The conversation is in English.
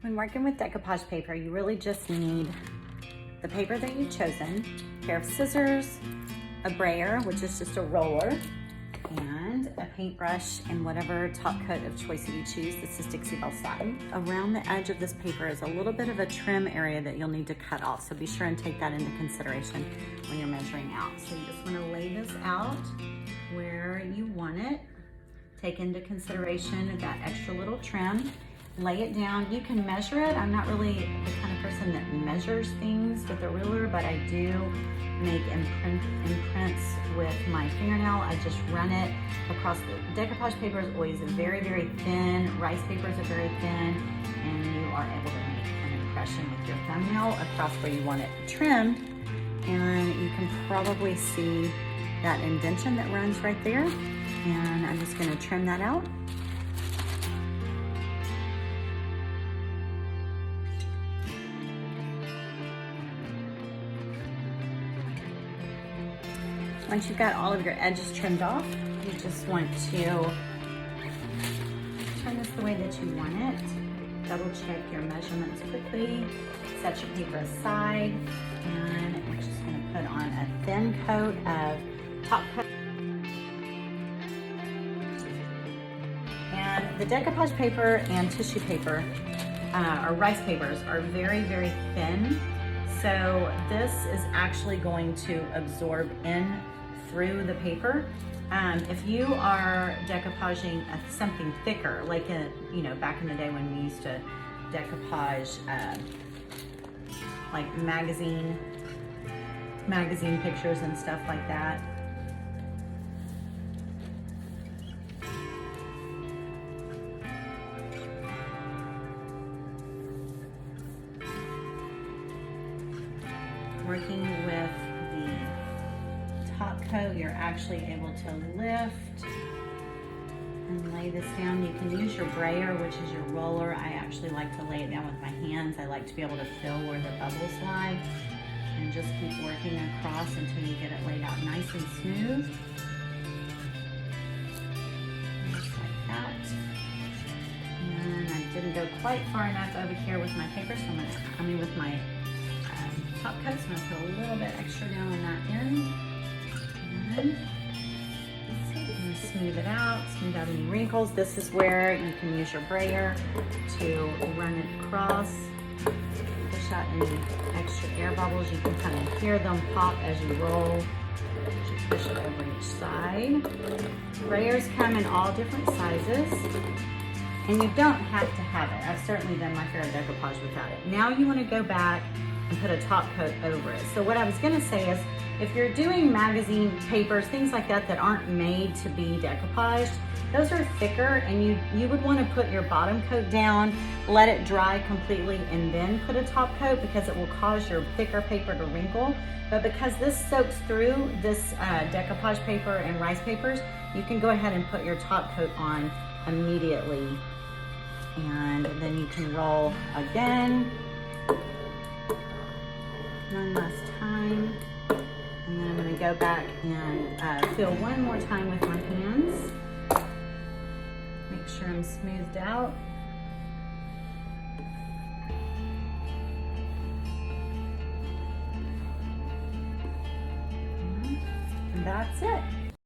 When working with decoupage paper, you really just need the paper that you've chosen, a pair of scissors, a brayer, which is just a roller, and a paintbrush and whatever top coat of choice that you choose. This is Dixie Belle satin. Around the edge of this paper is a little bit of a trim area that you'll need to cut off, so be sure and take that into consideration when you're measuring out. So you just want to lay this out where you want it. Take into consideration that extra little trim. Lay it down. You can measure it. I'm not really the kind of person that measures things with a ruler, but I do make imprints with my fingernail. I just run it across. The decoupage paper is always very, very thin. Rice papers are very thin, and you are able to make an impression with your thumbnail across where you want it trimmed. And you can probably see that indentation that runs right there. And I'm just going to trim that out. Once you've got all of your edges trimmed off, you just want to turn this the way that you want it. Double check your measurements quickly. Set your paper aside, and we're just going to put on a thin coat of top coat. And the decoupage paper and tissue paper, or rice papers, are very, very thin. So this is actually going to absorb in through the paper. If you are decoupaging something thicker, like back in the day when we used to decoupage like magazine pictures and stuff like that. Working with the top coat, you're actually able to lift and lay this down. You can use your brayer, which is your roller. I actually like to lay it down with my hands. I like to be able to feel where the bubbles lie, and just keep working across until you get it laid out nice and smooth. Just like that. And I didn't go quite far enough over here with my paper, so with my top coat, so I'm going to put a little bit extra down on that end. And smooth it out, smooth out any wrinkles. This is where you can use your brayer to run it across, push out any extra air bubbles. You can kind of hear them pop as you roll, as you push it over each side. Brayers come in all different sizes, and you don't have to have it. I've certainly done my fair decoupage without it. Now you want to go back and put a top coat over it. So what I was going to say is, if you're doing magazine papers, things like that that aren't made to be decoupaged, those are thicker, and you would want to put your bottom coat down, let it dry completely, and then put a top coat, because it will cause your thicker paper to wrinkle. But because this soaks through this decoupage paper and rice papers, you can go ahead and put your top coat on immediately, and then you can roll again one last time. And then I'm going to go back and feel one more time with my hands. Make sure I'm smoothed out. And that's it.